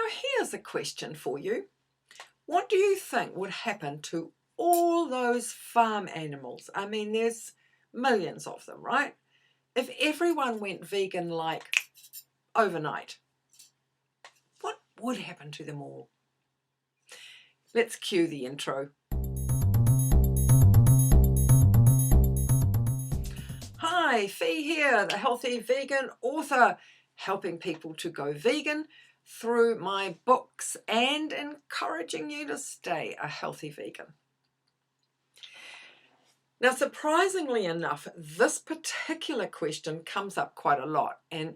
here's a question for you. What do you think would happen to all those farm animals? I mean, there's millions of them, right? If everyone went vegan like overnight, what would happen to them all? Let's cue the intro. Hi, Fee here, the Healthy Vegan author, helping people to go vegan through my books and encouraging you to stay a healthy vegan. Now, surprisingly enough, this particular question comes up quite a lot, and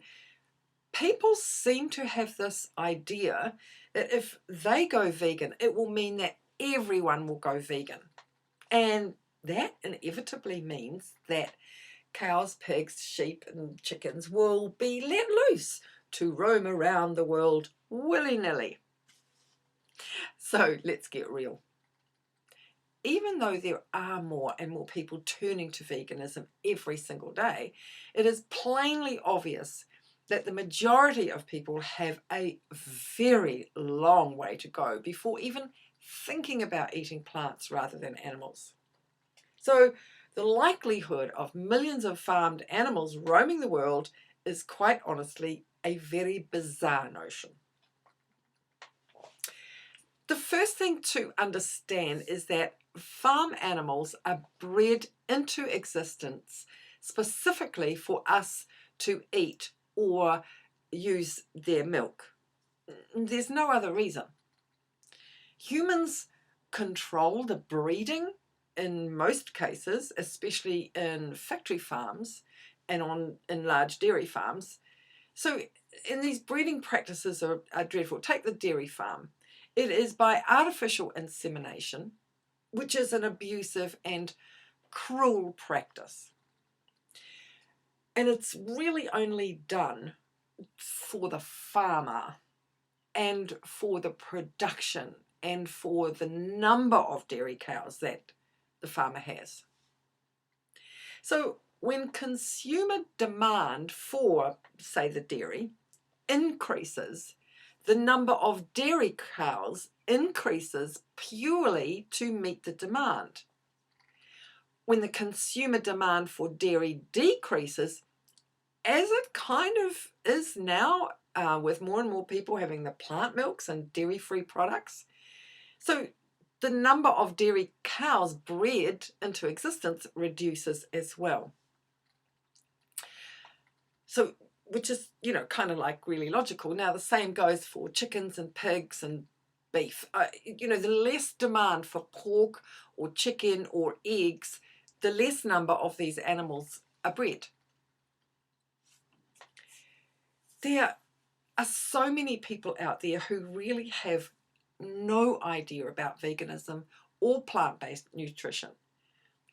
people seem to have this idea that if they go vegan, it will mean that everyone will go vegan. And that inevitably means that cows, pigs, sheep and chickens will be let loose to roam around the world willy-nilly. So let's get real. Even though there are more and more people turning to veganism every single day, it is plainly obvious that the majority of people have a very long way to go before even thinking about eating plants rather than animals. So the likelihood of millions of farmed animals roaming the world is quite honestly a very bizarre notion. The first thing to understand is that farm animals are bred into existence specifically for us to eat or use their milk. There's no other reason. Humans control the breeding in most cases, especially in factory farms and in large dairy farms. So in these breeding practices are dreadful. Take the dairy farm. It is by artificial insemination, which is an abusive and cruel practice. And it's really only done for the farmer and for the production and for the number of dairy cows that the farmer has. So when consumer demand for, say, the dairy increases, the number of dairy cows increases purely to meet the demand. When the consumer demand for dairy decreases, as it kind of is now with more and more people having the plant milks and dairy-free products, so the number of dairy cows bred into existence reduces as well. So, which is, kind of like really logical. Now, the same goes for chickens and pigs and beef. The less demand for pork or chicken or eggs, the less number of these animals are bred. There are so many people out there who really have no idea about veganism or plant-based nutrition.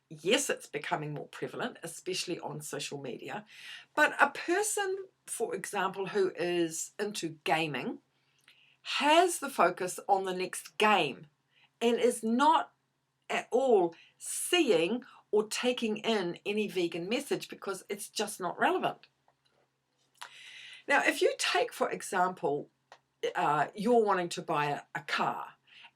Yes, it's becoming more prevalent, especially on social media, but a person, for example, who is into gaming has the focus on the next game and is not at all seeing or taking in any vegan message because it's just not relevant. Now, if you take, for example, you're wanting to buy a car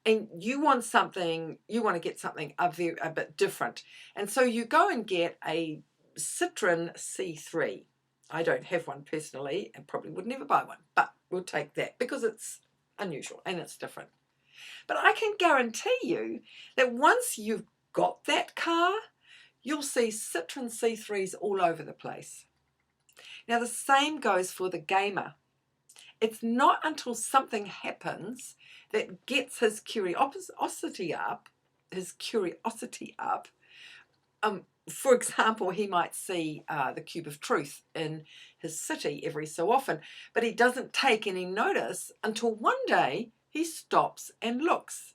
and you want to get something a bit different. And so you go and get a Citroen C3. I don't have one personally and probably would never buy one, but we'll take that because it's unusual and it's different. But I can guarantee you that once you've got that car, you'll see Citroen C3s all over the place. Now, the same goes for the gamer. It's not until something happens that gets his curiosity up. For example, he might see the Cube of Truth in his city every so often, but he doesn't take any notice until one day he stops and looks.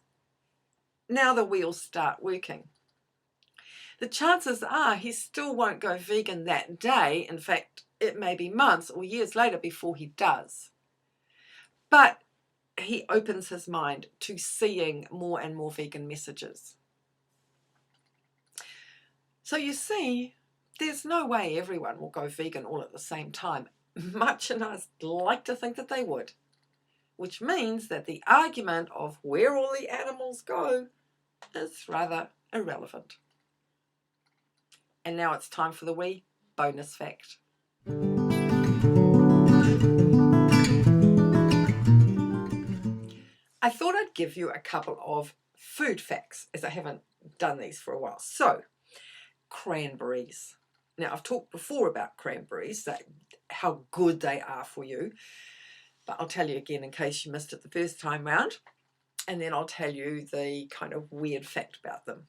Now the wheels start working. The chances are he still won't go vegan that day. In fact, it may be months or years later before he does. But he opens his mind to seeing more and more vegan messages. So you see, there's no way everyone will go vegan all at the same time, much as I'd like to think that they would. which means that the argument of where all the animals go is rather irrelevant. And now it's time for the wee bonus fact. I thought I'd give you a couple of food facts, as I haven't done these for a while. So, cranberries. Now, I've talked before about cranberries, how good they are for you, but I'll tell you again in case you missed it the first time round, and then I'll tell you the kind of weird fact about them.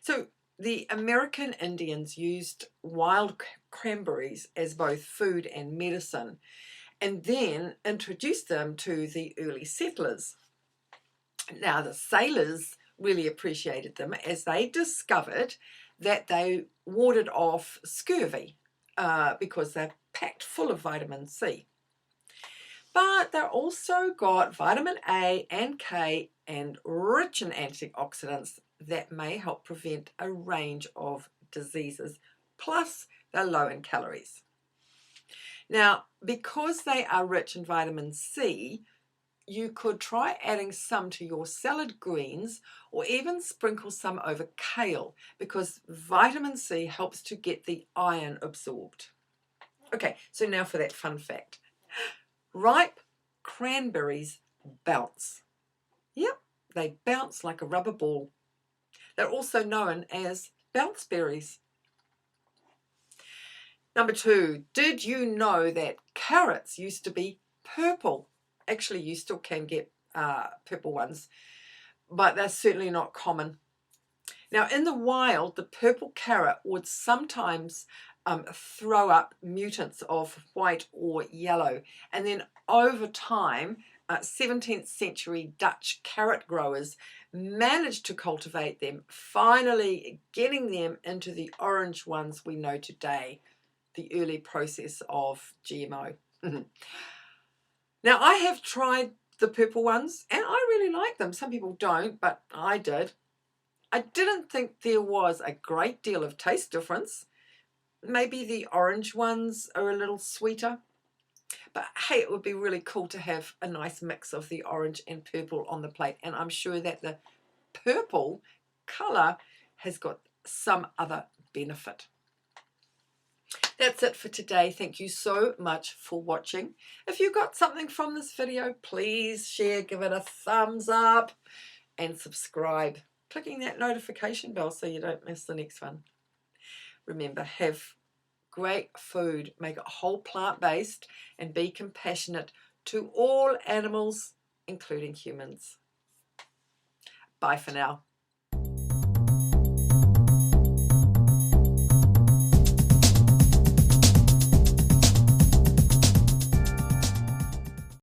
So, the American Indians used wild cranberries as both food and medicine, and then introduced them to the early settlers. Now, the sailors really appreciated them as they discovered that they warded off scurvy because they're packed full of vitamin C. But they're also got vitamin A and K and rich in antioxidants that may help prevent a range of diseases, plus they're low in calories. Now, because they are rich in vitamin C, you could try adding some to your salad greens or even sprinkle some over kale because vitamin C helps to get the iron absorbed. Okay, so now for that fun fact. Ripe cranberries bounce. Yep, they bounce like a rubber ball. They're also known as bounce berries. Number 2, did you know that carrots used to be purple? Actually, you still can get purple ones, but they're certainly not common. Now, in the wild, the purple carrot would sometimes throw up mutants of white or yellow, and then over time, 17th century Dutch carrot growers managed to cultivate them, finally getting them into the orange ones we know today, the early process of GMO. Now, I have tried the purple ones, and I really like them. Some people don't, but I did. I didn't think there was a great deal of taste difference. Maybe the orange ones are a little sweeter. But hey, it would be really cool to have a nice mix of the orange and purple on the plate. And I'm sure that the purple colour has got some other benefit. That's it for today. Thank you so much for watching. If you got something from this video, please share, give it a thumbs up and subscribe. Clicking that notification bell so you don't miss the next one. Remember, have great food, make it whole plant-based, and be compassionate to all animals, including humans. Bye for now.